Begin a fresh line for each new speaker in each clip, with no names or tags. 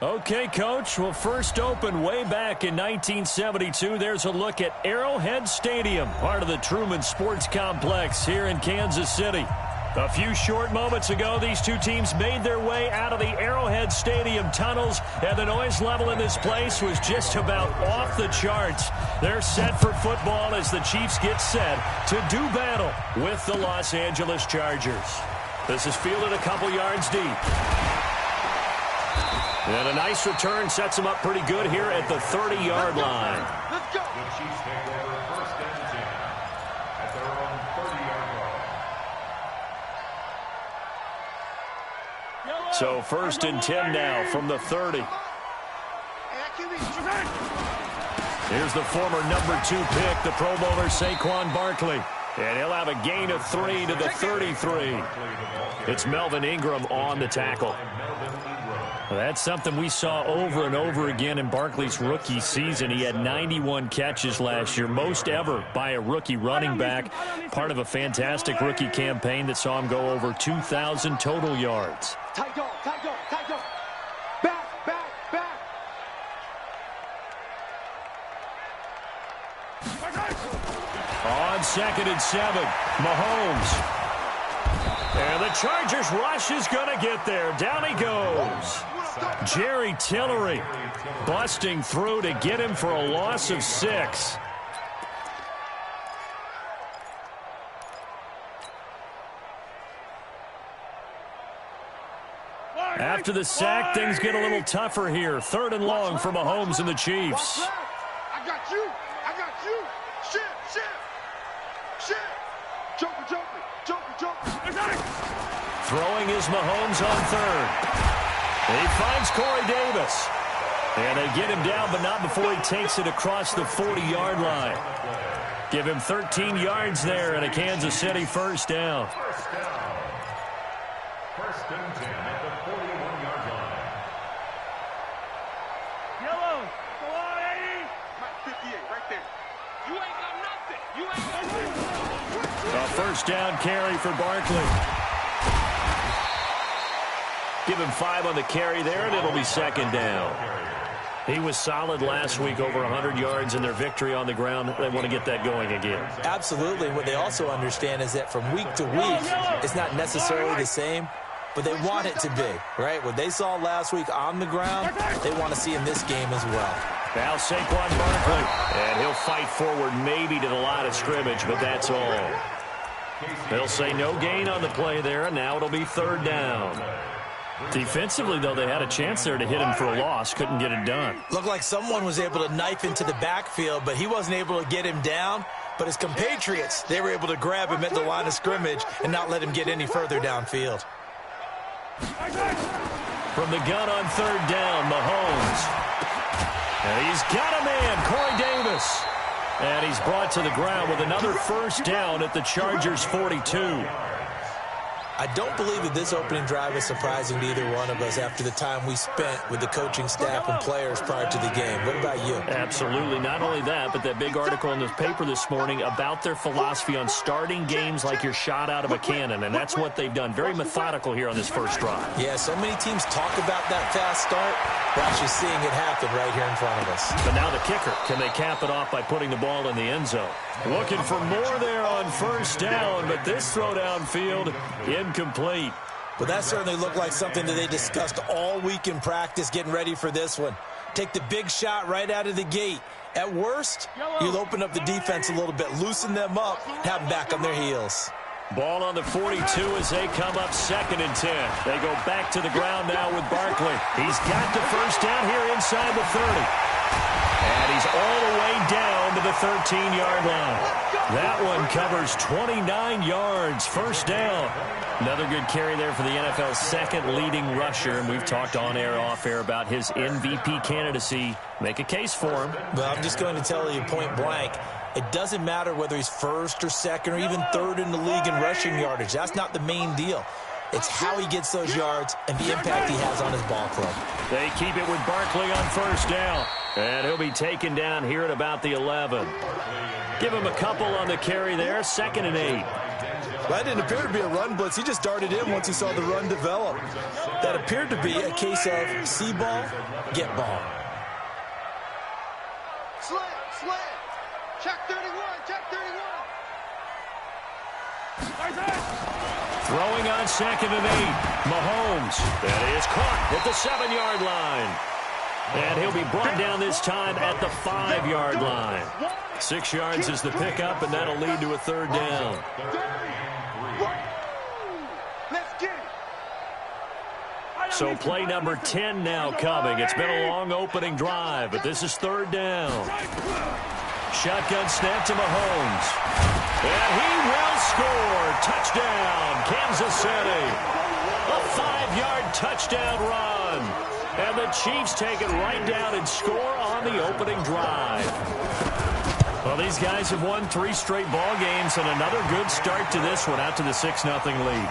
Okay, Coach. Well, first opened way back in 1972. There's a look at Arrowhead Stadium, part of the Truman Sports Complex here in Kansas City. A few short moments ago, these two teams made their way out of the Arrowhead Stadium tunnels, and the noise level in this place was just about off the charts. They're set for football as the Chiefs get set to do battle with the Los Angeles Chargers. This is fielded a couple yards deep. And a nice return sets them up pretty good here at the 30-yard line.
Let's go. The Chiefs take over first and 10 at their own 30-yard line.
So first and 10 now from the 30. Here's the former number 2 pick, the Pro Bowler Saquon Barkley. And he'll have a gain of 3 to the 33. It's Melvin Ingram on the tackle. That's something we saw over and over again in Barkley's rookie season. He had 91 catches last year, most ever by a rookie running back. Part of a fantastic rookie campaign that saw him go over 2,000 total yards.
Tight go, tight go, tight go. Back, back, back.
On 2nd and 7, Mahomes. And the Chargers rush is going to get there. Down he goes. Jerry Tillery busting through to get him for a loss of 6. After the sack, things get a little tougher here. 3rd and long for Mahomes and the Chiefs.
I got you. I got you. Shit. Joker, joker, joker, joker.
Throwing is Mahomes on 3rd. He finds Corey Davis. And they get him down, but not before he takes it across the 40-yard line. Give him 13 yards there and a Kansas City first down.
First and 10 at the 41-yard line.
Yellow. Go on, Eddie. 58, right there. You ain't got nothing. You ain't got nothing.
A first down carry for Barkley. Give him 5 on the carry there, and it'll be 2nd down. He was solid last week, over 100 yards in their victory on the ground. They want to get that going again.
Absolutely. What they also understand is that from week to week, it's not necessarily the same, but they want it to be, right? What they saw last week on the ground, they want to see in this game as well.
Now Saquon Barkley, and he'll fight forward maybe to the line of scrimmage, but that's all. They'll say no gain on the play there, and now it'll be 3rd down. Defensively, though, they had a chance there to hit him for a loss. Couldn't get it done.
Looked like someone was able to knife into the backfield, but he wasn't able to get him down. But his compatriots, they were able to grab him at the line of scrimmage and not let him get any further downfield.
From the gun on 3rd down, Mahomes. And he's got a man, Corey Davis. And he's brought to the ground with another first down at the Chargers' 42.
I don't believe that this opening drive is surprising to either one of us after the time we spent with the coaching staff and players prior to the game. What about you?
Absolutely. Not only that, but that big article in the paper this morning about their philosophy on starting games like you're shot out of a cannon, and that's what they've done. Very methodical here on this first drive.
Yeah, so many teams talk about that fast start. We're actually seeing it happen right here in front of us.
But now the kicker. Can they cap it off by putting the ball in the end zone? Looking for more there on first down, but this throw downfield incomplete.
Well, that certainly looked like something that they discussed all week in practice getting ready for this one. Take the big shot right out of the gate. At worst, you'll open up the defense a little bit, loosen them up, have them back on their heels.
Ball on the 42 as they come up 2nd and 10. They go back to the ground now with Barkley. He's got the first down here inside the 30. And he's all the way down to the 13-yard line. That one covers 29 yards. First down. Another good carry there for the NFL's 2nd leading rusher. And we've talked on air, off air about his MVP candidacy. Make a case for him.
Well, I'm just going to tell you point blank. It doesn't matter whether he's 1st or 2nd or even 3rd in the league in rushing yardage. That's not the main deal. It's how he gets those yards and the impact he has on his ball club.
They keep it with Barkley on first down. And he'll be taken down here at about the 11. Give him a couple on the carry there. 2nd and 8.
That didn't appear to be a run blitz. He just darted in once he saw the run develop. That appeared to be a case of see ball, get ball.
Slam. Check 31.
Throwing on 2nd and 8. Mahomes. That is caught at the 7-yard line. And he'll be brought down this time at the 5-yard line. 6 yards is the pickup, and that'll lead to a 3rd down. So play number 10 now coming. It's been a long opening drive, but this is 3rd down. Shotgun snap to Mahomes. And he will score. Touchdown, Kansas City. A 5-yard touchdown run. And the Chiefs take it right down and score on the opening drive. Well, these guys have won 3 straight ball games, and another good start to this one out to the 6-0 lead.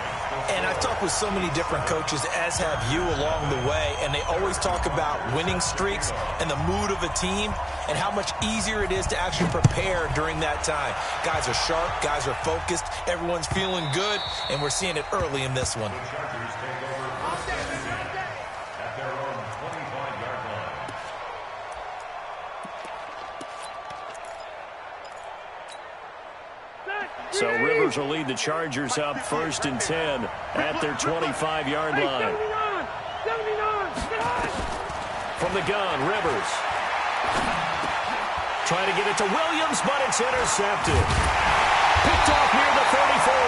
And I've talked with so many different coaches, as have you, along the way, and they always talk about winning streaks and the mood of a team and how much easier it is to actually prepare during that time. Guys are sharp, guys are focused, everyone's feeling good, and we're seeing it early in this one.
So Rivers will lead the Chargers up 1st and 10 at their 25-yard line. From the gun, Rivers. Trying to get it to Williams, but it's intercepted. Picked off near the 34.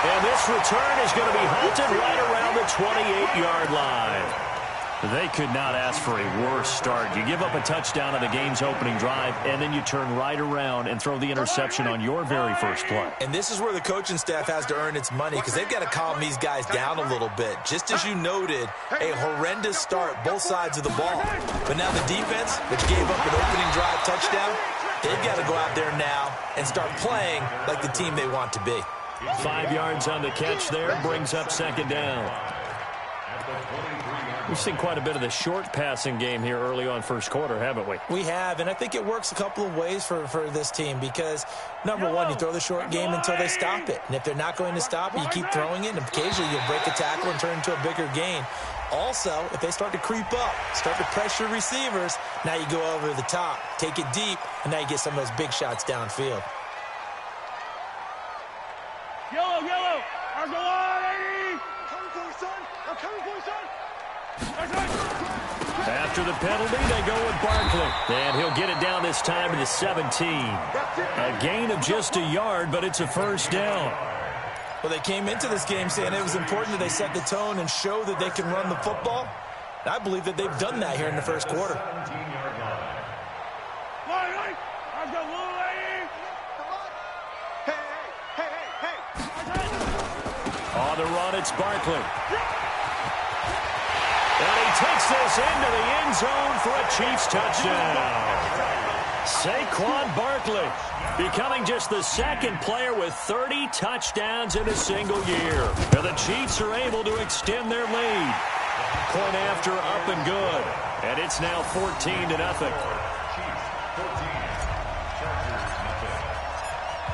And this return is going to be halted right around the 28-yard line. They could not ask for a worse start. You give up a touchdown on the game's opening drive, and then you turn right around and throw the interception on your very first play.
And this is where the coaching staff has to earn its money, because they've got to calm these guys down a little bit. Just as you noted, a horrendous start, both sides of the ball. But now the defense, which gave up an opening drive touchdown, they've got to go out there now and start playing like the team they want to be.
5 yards on the catch there, brings up 2nd down. We've seen quite a bit of the short passing game here early on first quarter, haven't we?
We have, and I think it works a couple of ways for this team because, number one, you throw the short game until they stop it. And if they're not going to stop it, you keep throwing it, and occasionally you'll break a tackle and turn into a bigger gain. Also, if they start to creep up, start to pressure receivers, now you go over the top, take it deep, and now you get some of those big shots downfield.
Yellow. I'll go on, 80. Coming for you, son. I'm coming for you, son.
After the penalty, they go with Barkley. And he'll get it down this time to the 17. A gain of just a yard, but it's a 1st down.
Well, they came into this game saying it was important that they set the tone and show that they can run the football. And I believe that they've done that here in the first quarter.
On the run, it's Barkley. And he takes this into the end zone for a Chiefs touchdown. Saquon Barkley becoming just the 2nd player with 30 touchdowns in a single year. And the Chiefs are able to extend their lead. Point after, up and good. And it's now 14-0.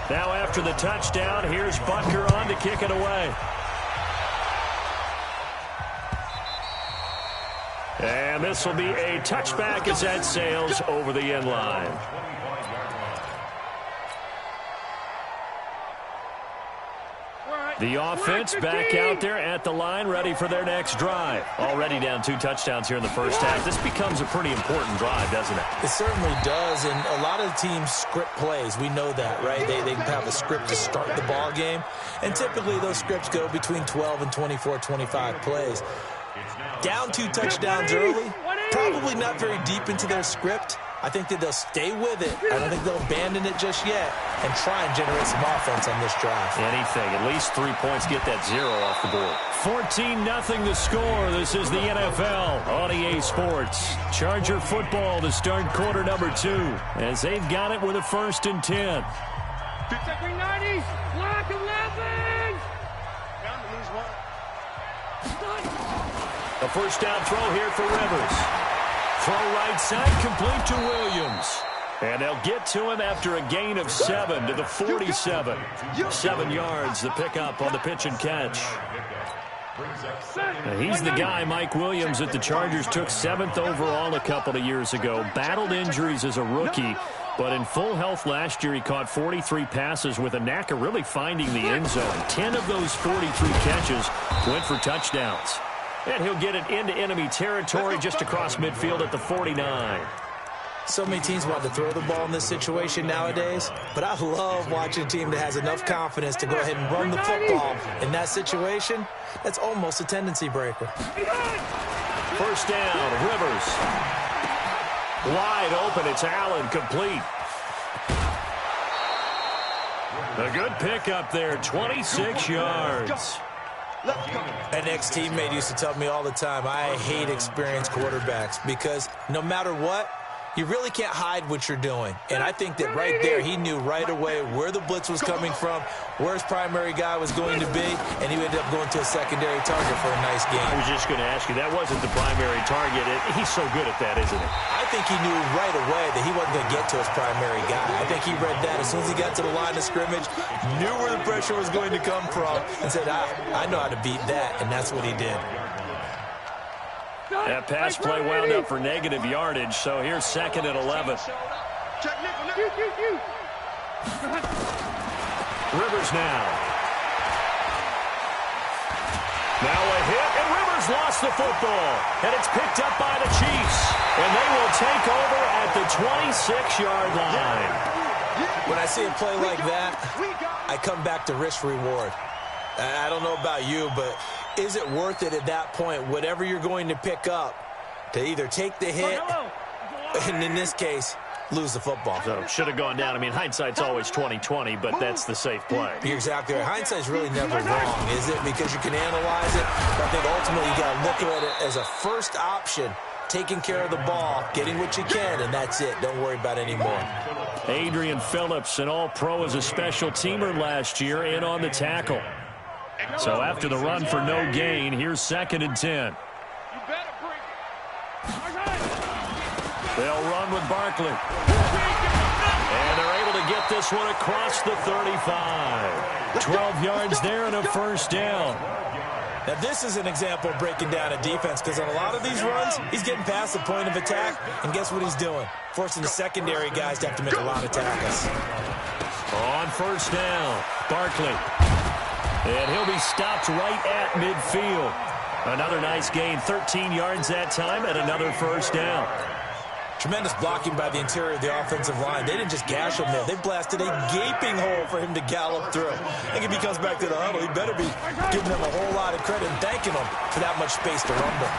Now after the touchdown, here's Butker on to kick it away. And this will be a touchback as that sails over the end line. The offense back out there at the line, ready for their next drive. Already down 2 touchdowns here in the first half. This becomes a pretty important drive, doesn't it?
It certainly does, and a lot of teams script plays. We know that, right? They have a script to start the ball game, and typically those scripts go between 12 and 24, 25 plays. Down 2 touchdowns early, probably not very deep into their script. I think that they'll stay with it. I don't think they'll abandon it just yet and try and generate some offense on this drive.
Anything. At least 3 points, get that 0 off the board. 14-0 the score. This is the NFL on EA Sports. Charger football to start quarter number 2 as they've got it with a 1st and 10.
Second 90s. Black 11. Down to lose 1.
A 1st down throw here for Rivers. Throw right side, complete to Williams. And they'll get to him after a gain of 7 to the 47. 7 yards, the pickup on the pitch and catch. Now he's the guy, Mike Williams, that the Chargers took 7th overall a couple of years ago. Battled injuries as a rookie, but in full health last year, he caught 43 passes with a knack of really finding the end zone. 10 of those 43 catches went for touchdowns. And he'll get it into enemy territory just across midfield at the 49.
So many teams want to throw the ball in this situation nowadays, but I love watching a team that has enough confidence to go ahead and run the football. In that situation, that's almost a tendency breaker.
First down, Rivers. Wide open, it's Allen, complete. A good pickup there, 26 yards.
An ex-teammate used to tell me all the time, I hate experienced quarterbacks because no matter what, you really can't hide what you're doing. And I think that right there, he knew right away where the blitz was coming from, where his primary guy was going to be, and he ended up going to a secondary target for a nice game.
I was just going to ask you, that wasn't the primary target. He's so good at that, isn't he?
I think he knew right away that he wasn't going to get to his primary guy. I think he read that as soon as he got to the line of scrimmage, knew where the pressure was going to come from, and said, I know how to beat that, and that's what he did.
That pass play wound up for negative yardage, so here's 2nd and 11. Rivers now. Now a hit, and Rivers lost the football. And it's picked up by the Chiefs. And they will take over at the 26-yard line.
When I see a play like that, I come back to risk-reward. I don't know about you, but is it worth it at that point, whatever you're going to pick up, to either take the hit, and in this case, lose the football?
So should have gone down. I mean, hindsight's always 20/20, but that's the safe play.
You're exactly right. Hindsight's really never wrong, is it? Because you can analyze it, but I think ultimately you got to look at it as a first option, taking care of the ball, getting what you can, and that's it. Don't worry about it anymore.
Adrian Phillips, an all-pro as a special teamer last year, in on the tackle. So after the run for no gain, here's 2nd and 10. They'll run with Barkley. And they're able to get this one across the 35. 12 yards there and a first down.
Now, this is an example of breaking down a defense because on a lot of these runs, he's getting past the point of attack, and guess what he's doing? Forcing the secondary guys to have to make a lot of tackles.
On first down, Barkley. And he'll be stopped right at midfield. Another nice gain, 13 yards that time, and another first down.
Tremendous blocking by the interior of the offensive line. They didn't just gash him there. They blasted a gaping hole for him to gallop through. I think if he comes back to the huddle, he better be giving them a whole lot of credit and thanking them for that much space to rumble.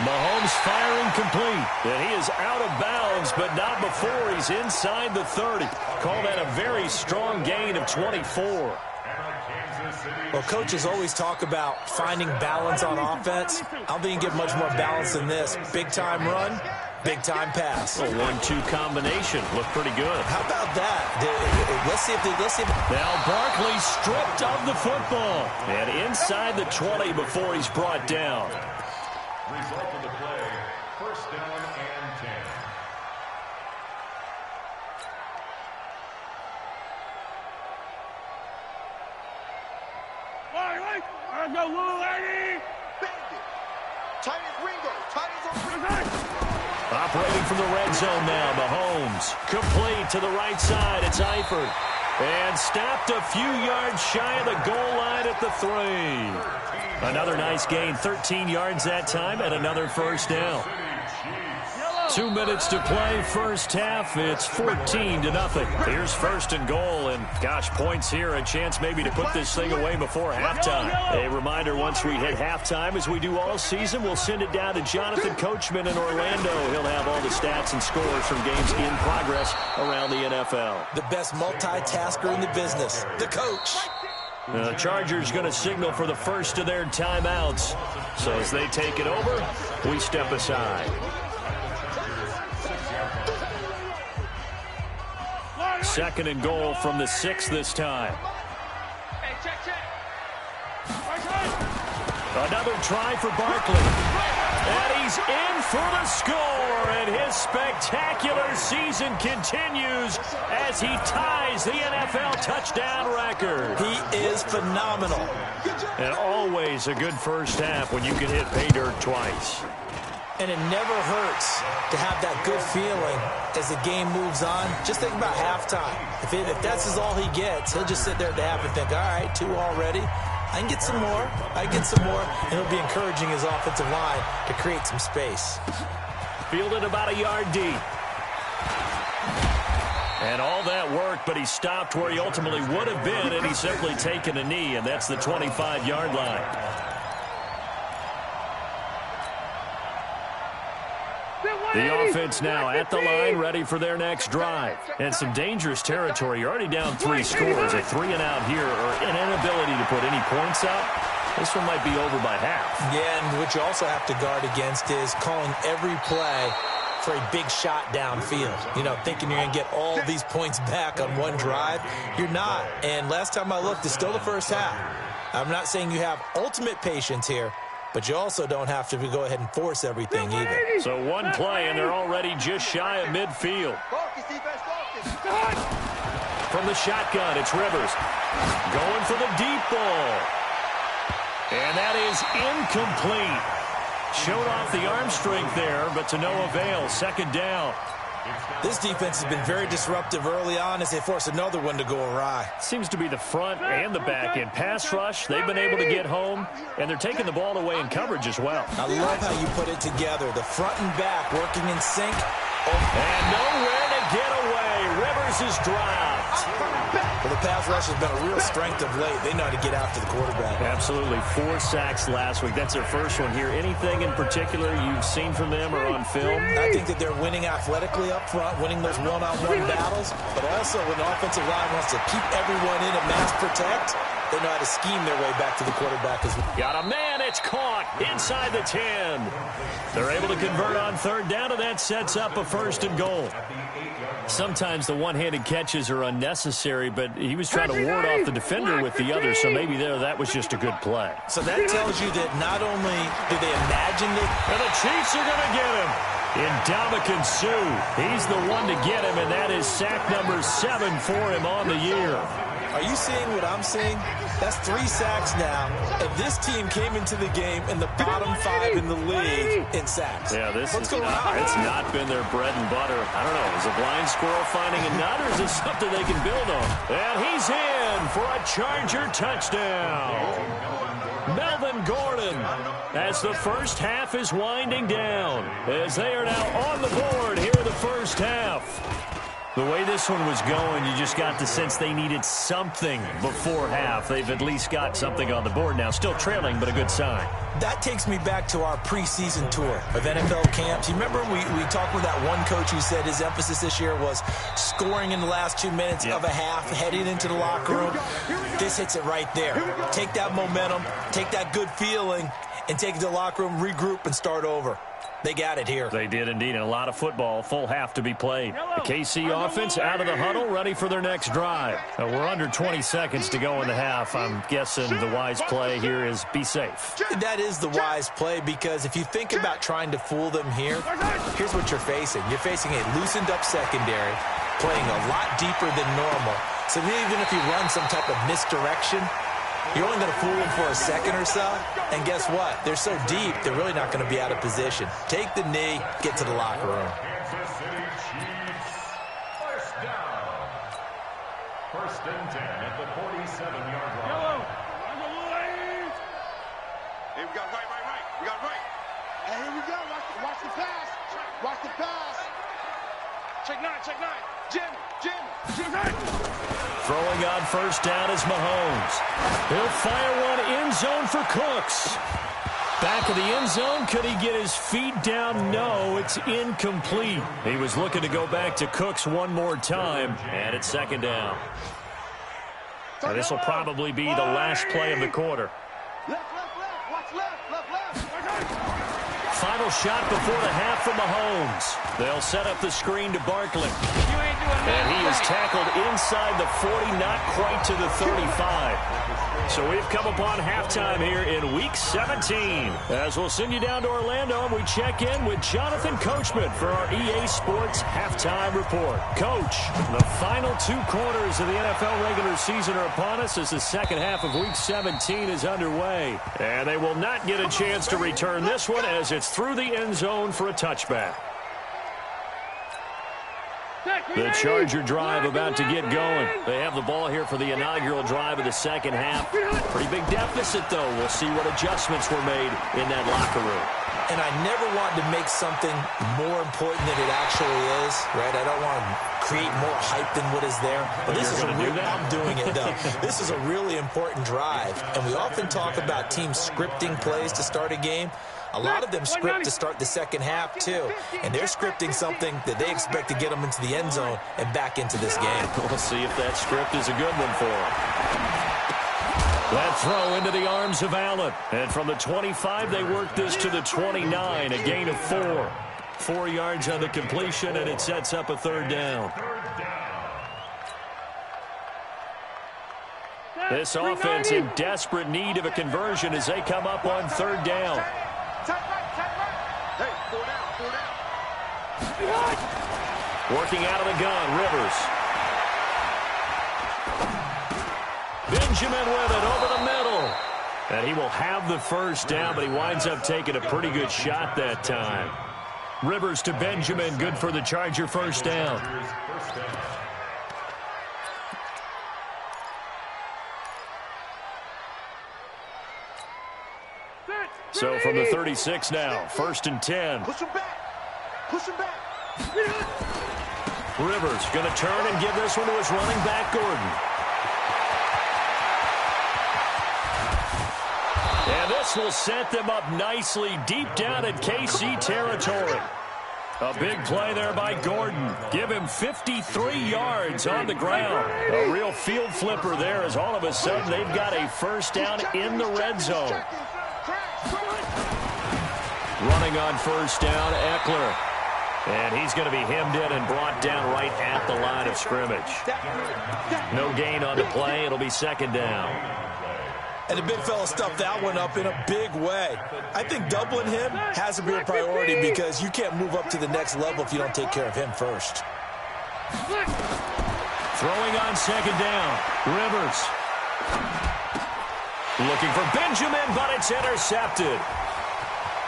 Mahomes firing complete. And he is out of bounds, but not before he's inside the 30. Call that a very strong gain of 24.
Well, coaches always talk about finding balance on offense. I don't think you can get much more balance than this. Big-time run, big-time pass.
A 1-2 combination. Looked pretty good.
How about that? Let's see if
Now Barkley stripped of the football. And inside the 20 before he's brought down.
Result of the play, first down and 10.
Let's go, little lady!
Operating from the red zone now, Mahomes. Complete to the right side, it's Eifert. And stopped a few yards shy of the goal line at the 3. Another nice gain, 13 yards that time, and another first down. 2 minutes to play, first half. It's 14-0. Here's 1st and goal, and gosh, points here, a chance maybe to put this thing away before halftime. A reminder, once we hit halftime, as we do all season, we'll send it down to Jonathan Coachman in Orlando. He'll have all the stats and scores from games in progress around the NFL.
The best multitasker in the business, the coach.
The Chargers going to signal for the first of their timeouts. So as they take it over, we step aside. 2nd and goal from the 6 this time. Another try for Barkley. And he's in for the score. And his spectacular season continues as he ties the NFL touchdown record.
He is phenomenal.
And always a good first half when you can hit pay dirt twice.
And it never hurts to have that good feeling as the game moves on. Just think about halftime. If that's all he gets, he'll just sit there at the half and think, all right, 2 already. I can get some more. And he'll be encouraging his offensive line to create some space.
Fielded about a yard deep. And all that work, but he stopped where he ultimately would have been, and he's simply taken a knee, and that's the 25-yard line. The offense now at the line, ready for their next drive. And some dangerous territory. You're already down 3 scores. A 3-and-out here, or an inability to put any points up. This one might be over by half.
Yeah, and what you also have to guard against is calling every play for a big shot downfield. You know, thinking you're going to get all these points back on one drive. You're not. And last time I looked, it's still the first half. I'm not saying you have ultimate patience here, but you also don't have to go ahead and force everything either.
So one play, and they're already just shy of midfield. From the shotgun, it's Rivers. Going for the deep ball. And that is incomplete. Showed off the arm strength there, but to no avail. Second down.
This defense has been very disruptive early on as they force another one to go awry.
Seems to be the front and the back end. Pass rush, they've been able to get home, and they're taking the ball away in coverage as well.
I love how you put it together. The front and back working in sync.
And nowhere to get away. Rivers is dropped.
Well, the pass rush has been a real strength of late. They know how to get after the quarterback.
Absolutely. 4 sacks last week. That's their first one here. Anything in particular you've seen from them or on film?
I think that they're winning athletically up front, winning those one-on-one battles, but also when the offensive line wants to keep everyone in and mass protect, they know how to scheme their way back to the quarterback as well.
Got a man. It's caught inside the 10. They're able to convert on third down, and that sets up a 1st and goal. Sometimes the one-handed catches are unnecessary, but he was trying to ward off the defender with the other, so maybe that was just a good play.
So that tells you that not only do they imagine it.
And the Chiefs are going to get him. Ndamukong Suh, he's the one to get him, and that is sack number 7 for him on the year.
Are you seeing what I'm seeing? That's 3 sacks now, and this team came into the game in the bottom 5 in the league in sacks.
Yeah,
What's going on?
It's not been their bread and butter. I don't know, is a blind squirrel finding a nut, or is this something they can build on? And he's in for a Charger touchdown. Melvin Gordon, as the first half is winding down, as they are now on the board here in the first half. The way this one was going, you just got the sense they needed something before half. They've at least got something on the board now. Still trailing, but a good sign.
That takes me back to our preseason tour of NFL camps. You remember we talked with that one coach who said his emphasis this year was scoring in the last 2 minutes of a half, heading into the locker room. This hits it right there. Take that momentum, take that good feeling, and take it to the locker room, regroup, and start over. They got it here.
They did indeed, and a lot of football, full half to be played. The KC offense out of the huddle, ready for their next drive. We're under 20 seconds to go in the half. I'm guessing the wise play here is be safe.
That is the wise play, because if you think about trying to fool them here, here's what you're facing. You're facing a loosened up secondary, playing a lot deeper than normal. So even if you run some type of misdirection, you're only going to fool them for a second or so, and guess what? They're so deep, they're really not going to be out of position. Take the knee, get to the locker room.
First and 10 at the 47-yard line.
Hey, we got right. We got right.
And here we go. Watch the pass. Watch the pass.
Check 9. Jim.
Throwing on first down is Mahomes. He'll fire one end zone for Cooks. Back of the end zone. Could he get his feet down? No, it's incomplete. He was looking to go back to Cooks one more time, and it's second down. Now, this will probably be the last play of the quarter.
Left. Watch left.
Final final shot before the half from Mahomes. They'll set up the screen to Barkley. And he is tackled inside the 40, not quite to the 35. So we've come upon halftime here in Week 17. As we'll send you down to Orlando, and we check in with Jonathan Coachman for our EA Sports Halftime Report. Coach, the final 2 quarters of the NFL regular season are upon us as the second half of Week 17 is underway. And they will not get a chance to return this one as it's through the end zone for a touchback. The Charger drive about to get going. They have the ball here for the inaugural drive of the second half. Pretty big deficit, though. We'll see what adjustments were made in that locker room.
And I never want to make something more important than it actually is, right? I don't want to create more hype than what is there. But this is I'm doing it, though. This is a really important drive. And we often talk about teams scripting plays to start a game. A lot of them script to start the second half, too. And they're scripting something that they expect to get them into the end zone and back into this game.
We'll see if that script is a good one for them. That throw into the arms of Allen. And from the 25, they work this to the 29, a gain of 4. 4 yards on the completion, and it sets up a third down. This offense in desperate need of a conversion as they come up on third down.
Hey, 4 down.
Working out of the gun, Rivers. Benjamin with it over the middle. And he will have the first down, but he winds up taking a pretty good shot that time. Rivers to Benjamin, good for the Charger first down. So from the 36 now, 1st and 10.
Push him back. Push him back.
Rivers going to turn and give this one to his running back, Gordon. And this will set them up nicely deep down at KC territory. A big play there by Gordon. Give him 53 yards on the ground. A real field flipper there as all of a sudden they've got a first down in the red zone. Running on first down, Eckler. And he's going to be hemmed in and brought down right at the line of scrimmage. No gain on the play. It'll be second down.
And the big fella stuffed that one up in a big way. I think doubling him has to be a priority because you can't move up to the next level if you don't take care of him first.
Throwing on second down, Rivers. Looking for Benjamin, but it's intercepted.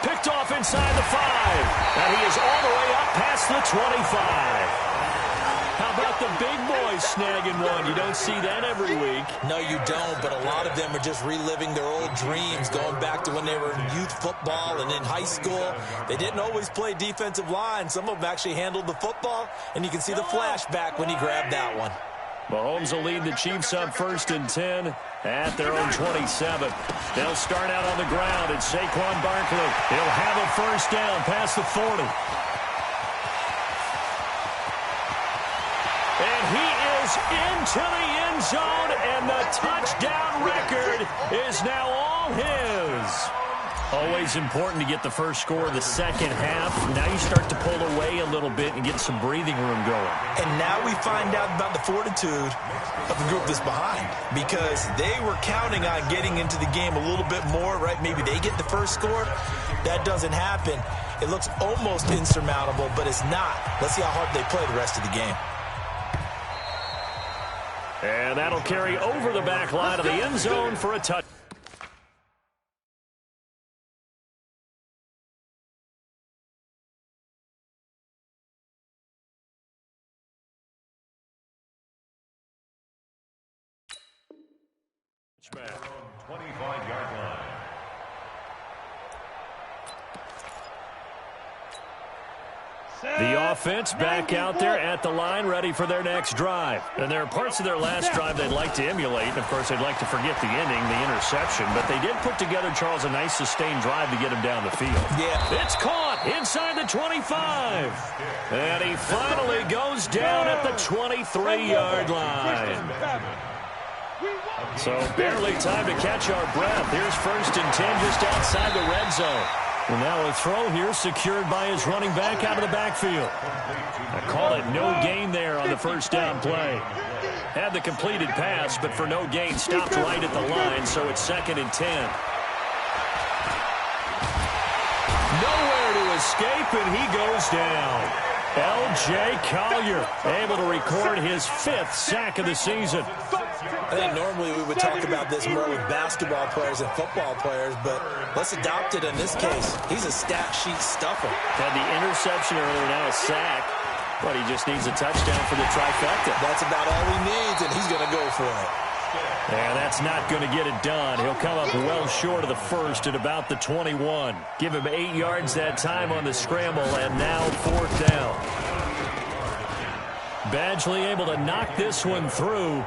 Picked off inside the 5. And he is all the way up past the 25. How about the big boys snagging one? You don't see that every week.
No, you don't, but a lot of them are just reliving their old dreams, going back to when they were in youth football and in high school. They didn't always play defensive line. Some of them actually handled the football, and you can see the flashback when he grabbed that one.
Mahomes will lead the Chiefs up 1st and 10 at their own 27. They'll start out on the ground, and Saquon Barkley, he'll have a first down past the 40. And he is into the end zone, and the touchdown record is now all his. Always important to get the first score of the second half. Now you start to pull away a little bit and get some breathing room going.
And now we find out about the fortitude of the group that's behind because they were counting on getting into the game a little bit more, right? Maybe they get the first score. That doesn't happen. It looks almost insurmountable, but it's not. Let's see how hard they play the rest of the game.
And that'll carry over the back line of the end zone for a touchdown.
Back on 25-yard line.
The offense back out there at the line, ready for their next drive. And there are parts of their last drive they'd like to emulate. And, of course, they'd like to forget the ending, the interception. But they did put together, Charles, a nice sustained drive to get him down the field.
Yeah.
It's caught inside the 25. And he finally goes down at the 23-yard line. So barely time to catch our breath. Here's 1st and 10 just outside the red zone. And now a throw here secured by his running back out of the backfield. I call it no gain there on the first down play. Had the completed pass, but for no gain, stopped right at the line, so it's 2nd and 10. Nowhere to escape, and he goes down. L.J. Collier able to record his 5th sack of the season.
I think normally we would talk about this more with basketball players and football players, but let's adopt it in this case. He's a stat sheet stuffer.
Had the interception earlier, now a sack, but he just needs a touchdown for the trifecta.
That's about all he needs, and he's going to go for it.
And that's not going to get it done. He'll come up well short of the first at about the 21. Give him 8 yards that time on the scramble, and now 4th down. Badgley able to knock this one through.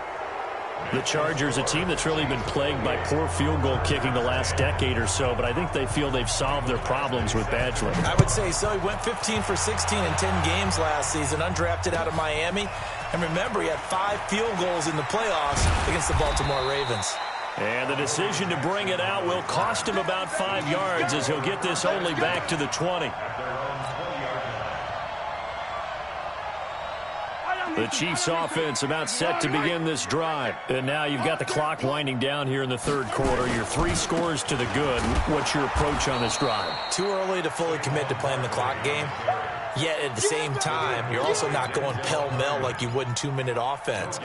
The Chargers, a team that's really been plagued by poor field goal kicking the last decade or so, but I think they feel they've solved their problems with Badgley.
I would say so. He went 15 for 16 in 10 games last season, undrafted out of Miami. And remember, he had 5 field goals in the playoffs against the Baltimore Ravens.
And the decision to bring it out will cost him about 5 yards as he'll get this only back to the 20. The Chiefs offense about set to begin this drive. And now you've got the clock winding down here in the 3rd quarter. Your 3 scores to the good. What's your approach on this drive?
Too early to fully commit to playing the clock game. Yet at the same time, you're also not going pell-mell like you would in 2-minute offense.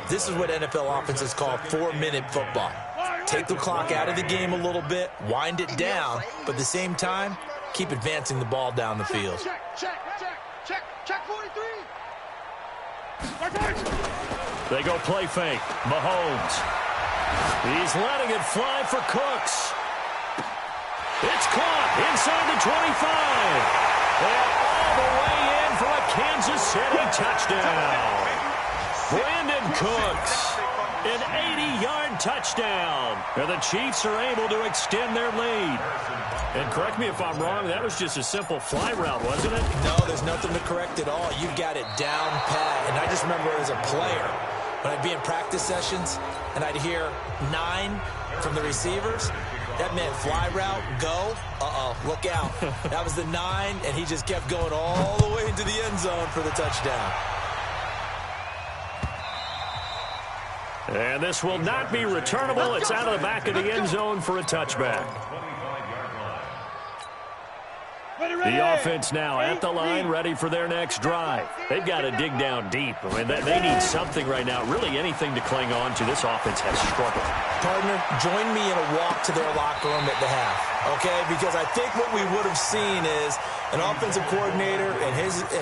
This is what NFL offenses call 4-minute football. Take the clock out of the game a little bit, wind it down, but at the same time, keep advancing the ball down the field.
Check 43.
They go play fake. Mahomes. He's letting it fly for Cooks. It's caught inside the 25. And all the way in for a Kansas City touchdown. Brandon Cooks, an 80-yard touchdown. And the Chiefs are able to extend their lead. And correct me if I'm wrong, that was just a simple fly route, wasn't it?
No, there's nothing to correct at all. You've got it down pat. And I just remember as a player, when I'd be in practice sessions and I'd hear 9 from the receivers, that meant fly route, go, look out. That was the 9, and he just kept going all the way into the end zone for the touchdown.
And this will not be returnable. It's out of the back of the end zone for a touchback. The offense now at the line, ready for their next drive. They've got to dig down deep. I mean, they need something right now, really anything to cling on to. This offense has struggled.
Partner, join me in a walk to their locker room at the half, okay? Because I think what we would have seen is an offensive coordinator and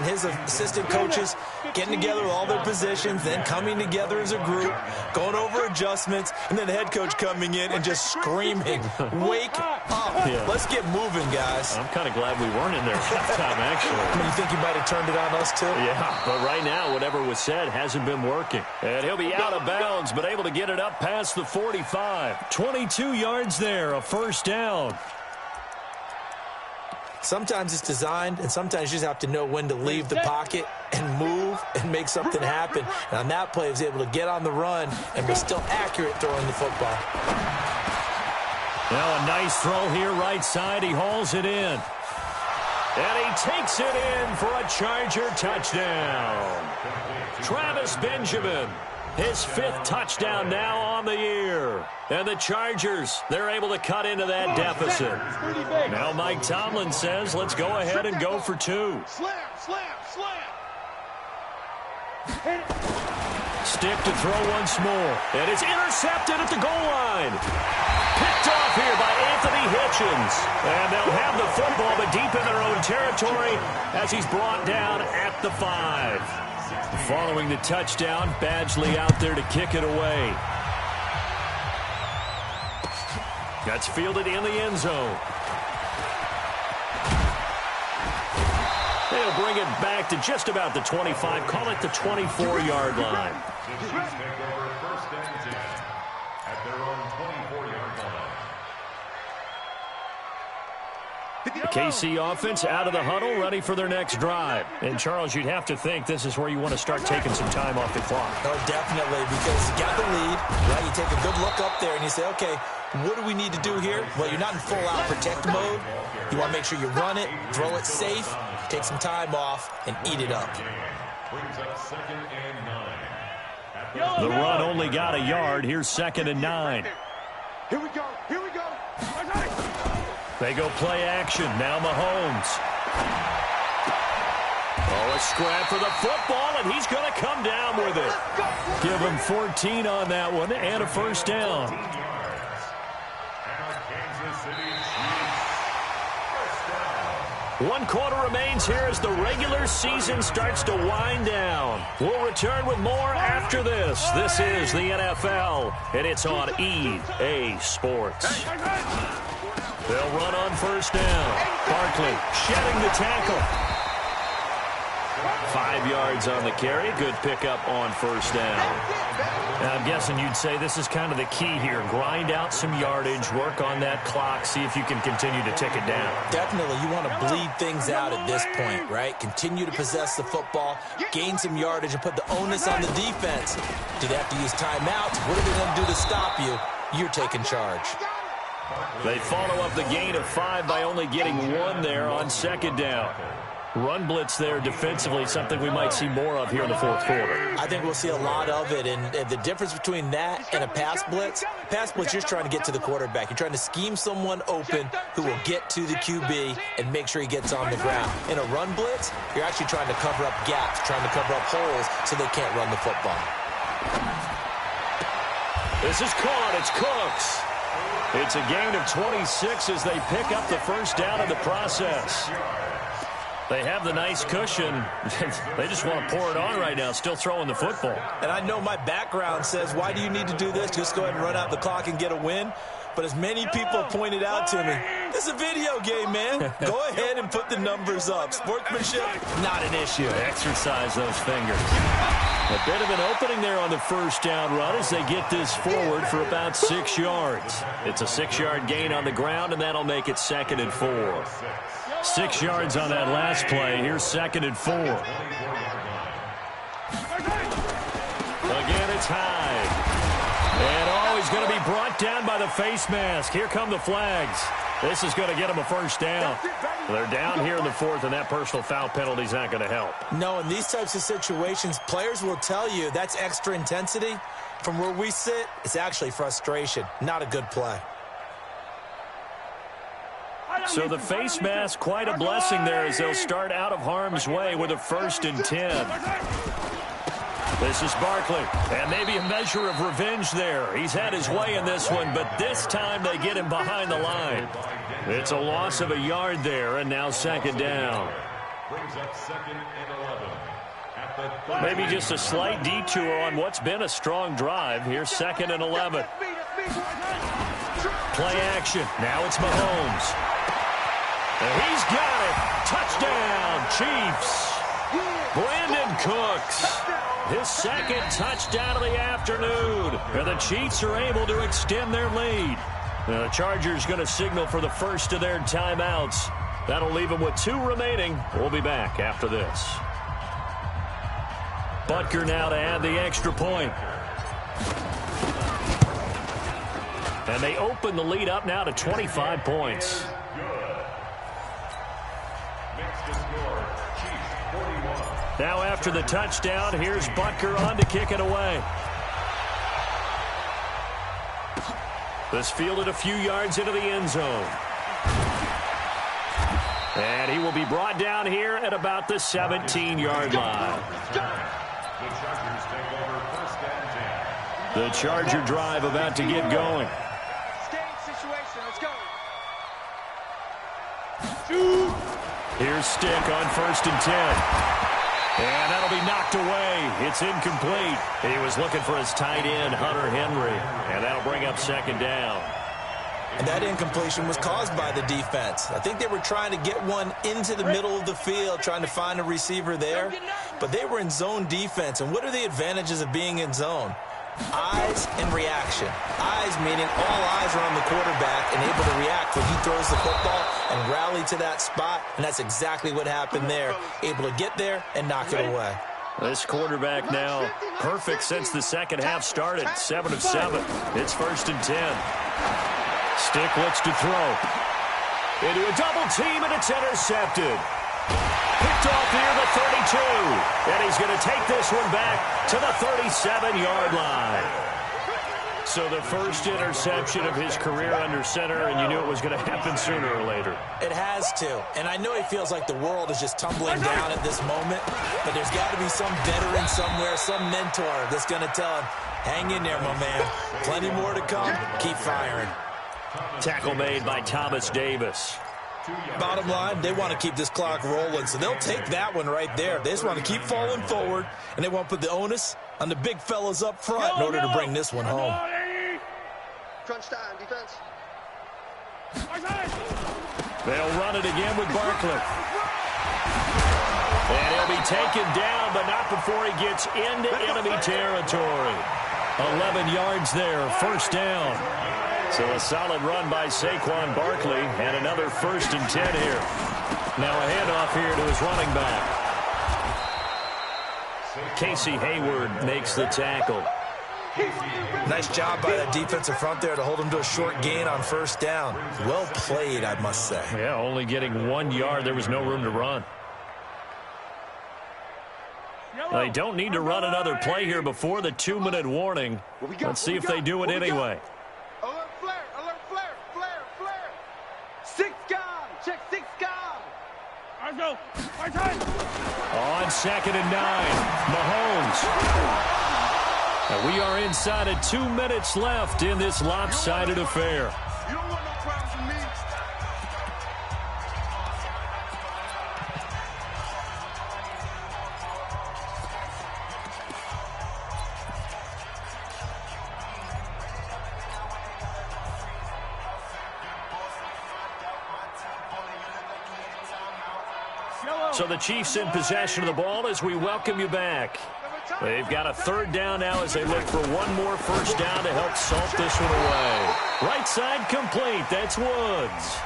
his assistant coaches getting together with all their positions, then coming together as a group, going over adjustments, and then the head coach coming in and just screaming, wake up. Yeah. Let's get moving, guys.
I'm kind of glad we weren't in there that time, actually.
I mean, you think he might have turned it on us, too?
Yeah, but right now, whatever was said hasn't been working. And he'll be out of bounds, but able to get it up past the 45. 22 yards there, a first down.
Sometimes it's designed, and sometimes you just have to know when to leave the pocket and move and make something happen. And on that play, he was able to get on the run and was still accurate throwing the football.
Now a nice throw here right side. He hauls it in. And he takes it in for a Charger touchdown. Travis Benjamin, his 5th touchdown now on the year. And the Chargers, they're able to cut into that deficit. Now Mike Tomlin says, let's go ahead and go for 2.
Slam.
Stick to throw once more. And it's intercepted at the goal line. Picked off here by Anthony Hitchens. And they'll have the football, but deep in their own territory as he's brought down at the 5. Following the touchdown, Badgley out there to kick it away. That's fielded in the end zone. They'll bring it back to just about the 25. Call it the 24-yard line.
Chiefs take over 1st and 10 at their own 24-yard line.
KC offense out of the huddle, ready for their next drive. And, Charles, you'd have to think this is where you want to start taking some time off the clock.
Oh, definitely, because you got the lead, right? You take a good look up there and you say, okay, What do we need to do here? Well, you're not in full-out protect mode. You want to make sure you run it, throw it safe, take some time off, and eat it up.
Brings up 2nd and 9.
The run only got a yard. Here's 2nd and 9.
Here we go. Here we go.
They go play action. Now Mahomes. Oh, a scrap for the football, and he's going to come down with it. Give him 14 on that one and a first down.
Kansas City Chiefs. First down.
1 quarter remains here as the regular season starts to wind down. We'll return with more after this. This is the NFL, and it's on EA Sports. They'll run on first down. Barkley shedding the tackle. 5 yards on the carry. Good pickup on first down. Now, I'm guessing you'd say this is kind of the key here. Grind out some yardage, work on that clock, see if you can continue to tick it down.
Definitely, you want to bleed things out at this point, right? Continue to possess the football, gain some yardage, and put the onus on the defense. Do they have to use timeouts? What are they going to do to stop you? You're taking charge.
They follow up the gain of 5 by only getting 1 there on second down. Run blitz there defensively, something we might see more of here in the fourth quarter.
I think we'll see a lot of it, and the difference between that and a pass blitz, you're just trying to get to the quarterback. You're trying to scheme someone open who will get to the QB and make sure he gets on the ground. In a run blitz, you're actually trying to cover up gaps, trying to cover up holes so they can't run the football.
This is caught. It's Cooks. It's a gain of 26 as they pick up the first down in the process. They have the nice cushion. They just want to pour it on right now, still throwing the football.
And I know my background says, why do you need to do this? Just go ahead and run out the clock and get a win. But as many people pointed out to me, this is a video game, man. Go ahead and put the numbers up. Sportsmanship, not an issue.
Exercise those fingers. A bit of an opening there on the first down run as they get this forward for about 6 yards. It's a 6-yard gain on the ground, and that'll make it 2nd and 4. 6 yards on that last play. Here's 2nd and 4. Again, it's high. And he's going to be brought down by the face mask. Here come the flags. This is going to get him a first down. They're down here in the 4th, and that personal foul penalty is not going to help.
No, in these types of situations, players will tell you that's extra intensity. From where we sit, it's actually frustration. Not a good play.
So the face mask, quite a blessing there as they'll start out of harm's way with a 1st and 10. This is Barkley, and maybe a measure of revenge there. He's had his way in this one, but this time they get him behind the line. It's a loss of a yard there, and now 2nd down.
Brings up 2nd and 11.
Maybe just a slight detour on what's been a strong drive. Here's 2nd and 11. Play action. Now it's Mahomes. And he's got it. Touchdown, Chiefs. Brandon Cooks. His 2nd touchdown of the afternoon. And the Chiefs are able to extend their lead. The Chargers going to signal for the first of their timeouts. That'll leave them with 2 remaining. We'll be back after this. Butker now to add the extra point. And they open the lead up now to 25 points. Now after the touchdown, here's Butker on to kick it away. This fielded a few yards into the end zone. And he will be brought down here at about the 17-yard line. The Charger drive about to get going. Here's Stick on 1st and 10. And that'll be knocked away. It's incomplete. He was looking for his tight end, Hunter Henry. And that'll bring up 2nd down.
And that incompletion was caused by the defense. I think they were trying to get one into the middle of the field, trying to find a receiver there. But they were in zone defense. And what are the advantages of being in zone? Eyes and reaction. Eyes meaning all eyes are on the quarterback and able to react when he throws the football and rally to that spot. And that's exactly what happened there. Able to get there and knock it away.
This quarterback now perfect since the second half started. 7 of 7. It's 1st and 10. Sticklets to throw. Into a double team, and it's intercepted. Picked off near the 32. And he's going to take this one back to the 37-yard line. So the first interception of his career under center, and you knew it was going to happen sooner or later.
It has to. And I know he feels like the world is just tumbling down at this moment, but there's got to be some veteran somewhere, some mentor that's going to tell him, hang in there, my man. Plenty more to come. Keep firing.
Tackle made by Thomas Davis.
Bottom line, they want to keep this clock rolling, so they'll take that one right there. They just want to keep falling forward, and they want to put the onus on the big fellas up front in order to bring this one home.
Crunch time, defense.
They'll run it again with Barkley. And he'll be taken down, but not before he gets into enemy territory. 11 yards there, first down. So a solid run by Saquon Barkley, and another 1st and 10 here. Now a handoff here to his running back. Casey Hayward makes the tackle.
Nice job by that defensive front there to hold him to a short gain on first down. Well played, I must say.
Yeah, only getting 1 yard. There was no room to run. They don't need to run another play here before the 2-minute warning. Let's see if they do it anyway.
Alert flare, alert flare, flare, flare. 6 gone, check 6 gone.
Let's go. My time.
On 2nd and 9, Mahomes. And we are inside of 2 minutes left in this lopsided affair.
You don't want no problems with me.
So the Chiefs in possession of the ball as we welcome you back. They've got a 3rd down now as they look for one more first down to help salt this one away. Right side complete. That's Woods.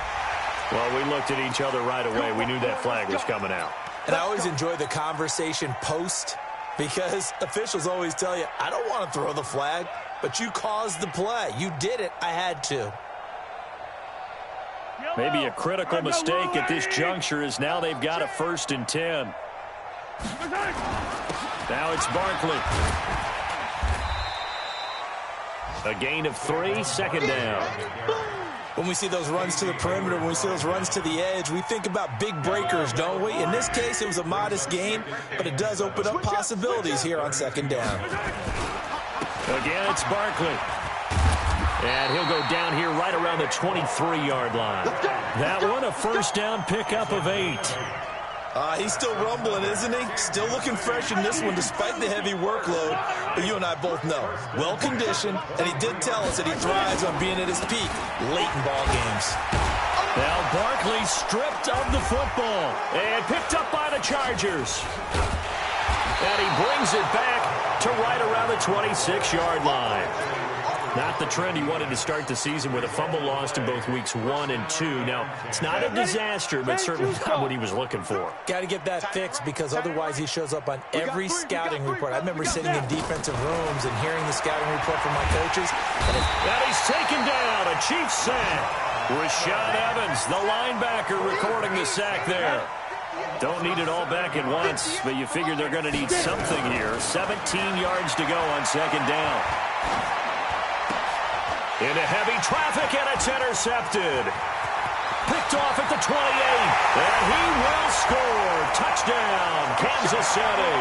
Well, we looked at each other right away. We knew that flag was coming out.
And I always enjoy the conversation post because officials always tell you, I don't want to throw the flag, but you caused the play. You did it. I had to.
Maybe a critical mistake at this juncture is now they've got a 1st and 10. Now it's Barkley. A gain of 3, 2nd down.
When we see those runs to the perimeter, when we see those runs to the edge, we think about big breakers, don't we? In this case, it was a modest gain, but it does open up possibilities here on 2nd down.
Again, it's Barkley. And he'll go down here right around the 23-yard line. That one, a first down pickup of 8.
He's still rumbling, isn't he? Still looking fresh in this one despite the heavy workload. But you and I both know, well-conditioned, and he did tell us that he thrives on being at his peak late in ball games.
Now Barkley stripped of the football and picked up by the Chargers. And he brings it back to right around the 26-yard line. Not the trend he wanted to start the season with a fumble lost in both weeks 1 and 2. Now, it's not a disaster, but certainly not what he was looking for.
Got to get that fixed because otherwise he shows up on every scouting report. I remember sitting in defensive rooms and hearing the scouting report from my coaches.
And he's taken down, a Chiefs sack. Rashaan Evans, the linebacker, recording the sack there. Don't need it all back at once, but you figure they're going to need something here. 17 yards to go on 2nd down. Into heavy traffic, and it's intercepted. Picked off at the 28, and he will score. Touchdown, Kansas City.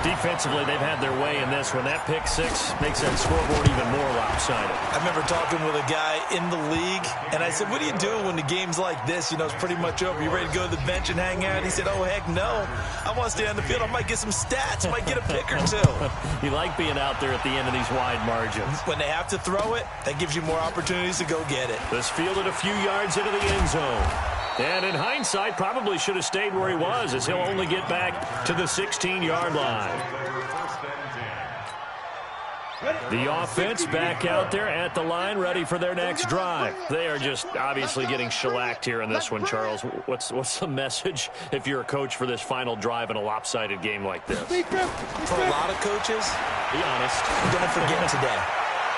Defensively, they've had their way in this one. That pick 6 makes that scoreboard even more lopsided.
I remember talking with a guy in the league, and I said, what are you doing when the game's like this? You know, it's pretty much over. You ready to go to the bench and hang out? He said, oh, heck no. I want to stay on the field. I might get some stats. I might get a pick or 2.
You like being out there at the end of these wide margins.
When they have to throw it, that gives you more opportunities to go get it.
This fielded a few yards into the end zone. And in hindsight, probably should have stayed where he was, as he'll only get back to the 16-yard line. The offense back out there at the line, ready for their next drive. They are just obviously getting shellacked here in this one, Charles. What's the message if you're a coach for this final drive in a lopsided game like this?
For a lot of coaches,
be honest,
don't forget today.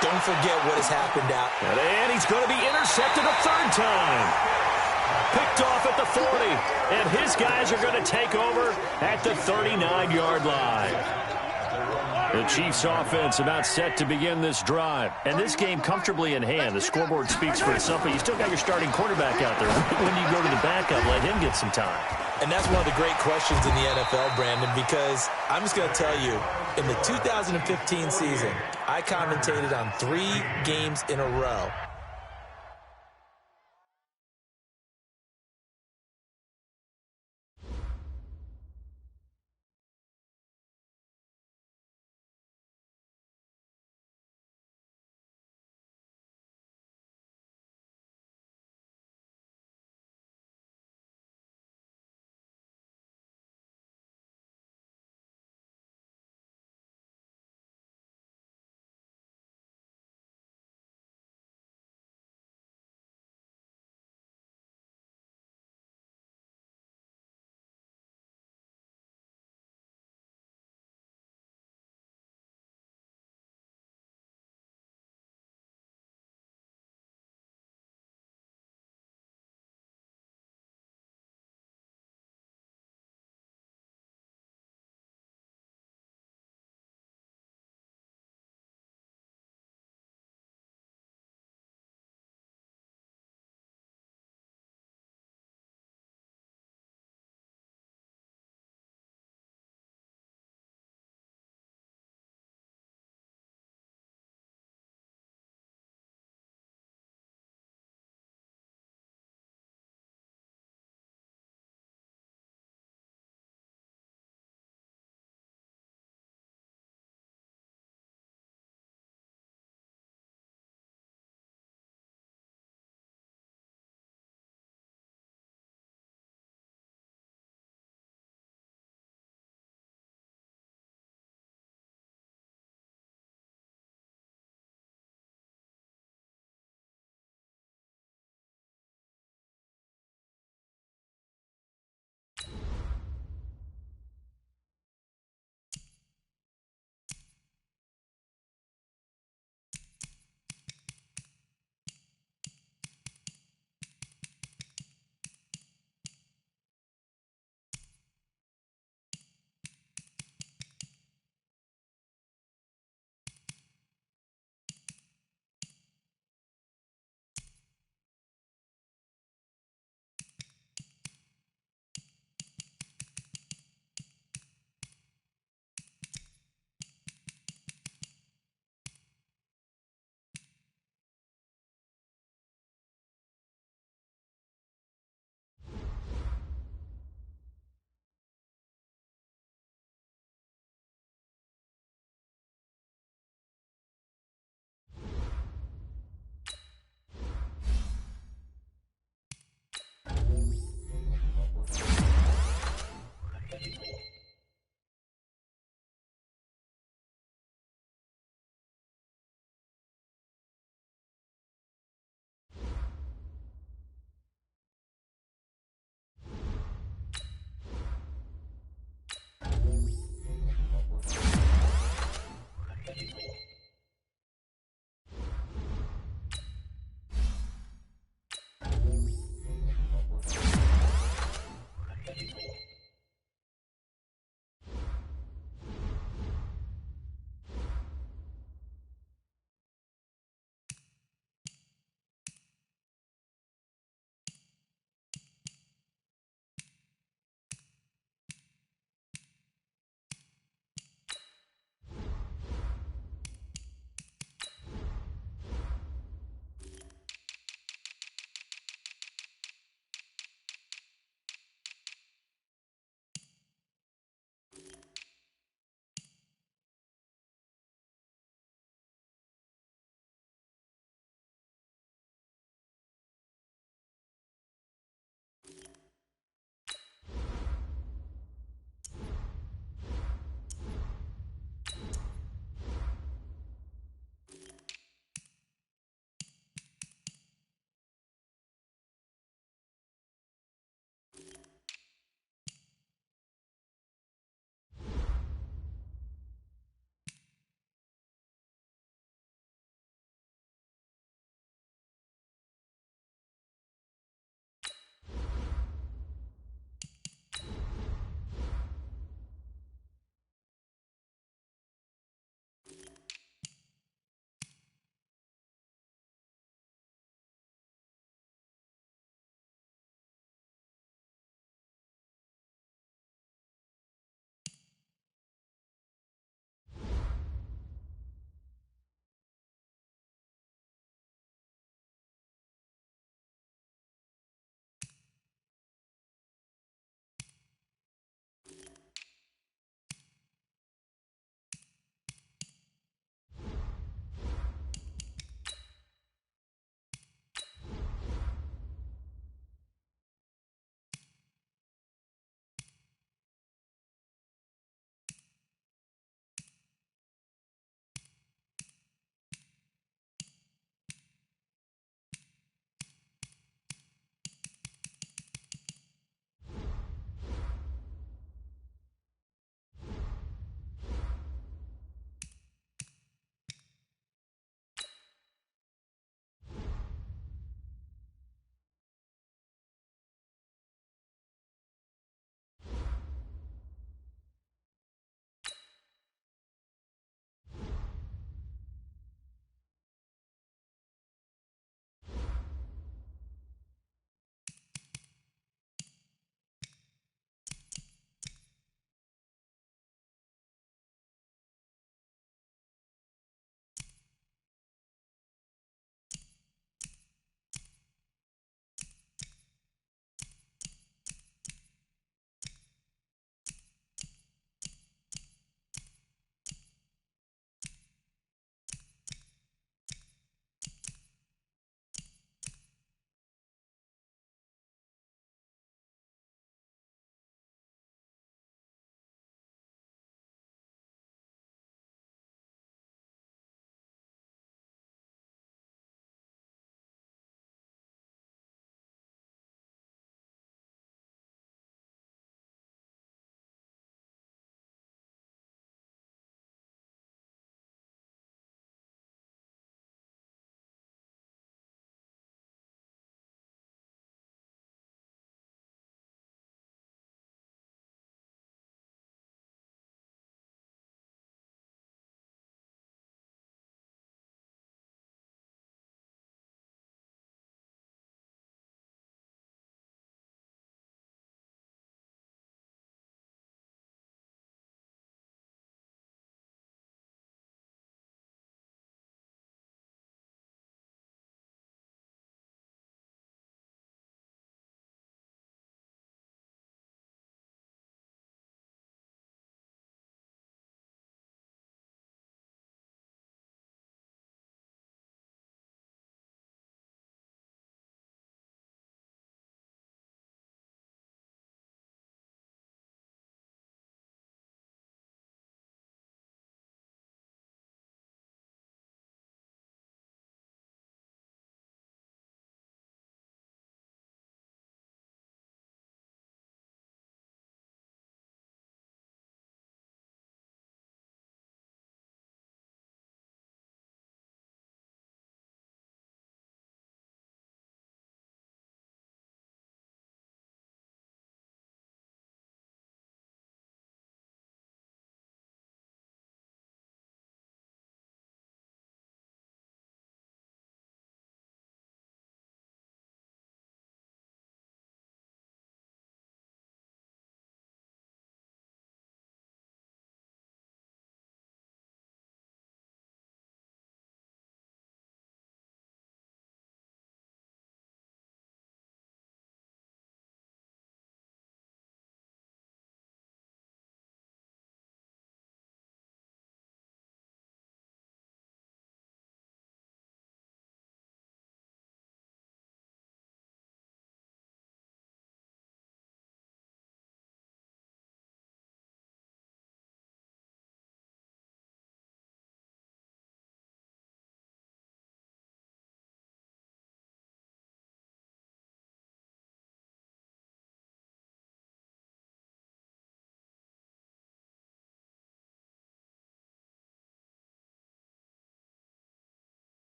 Don't forget what has happened out.
And he's going to be intercepted a third time. Picked off at the 40. And his guys are going to take over at the 39-yard line. The Chiefs offense about set to begin this drive. And this game comfortably in hand. The scoreboard speaks for itself, but you still got your starting quarterback out there. When you go to the backup, let him get some time.
And that's one of the great questions in the NFL, Brandon, because I'm just going to tell you, in the 2015 season, I commentated on 3 games in a row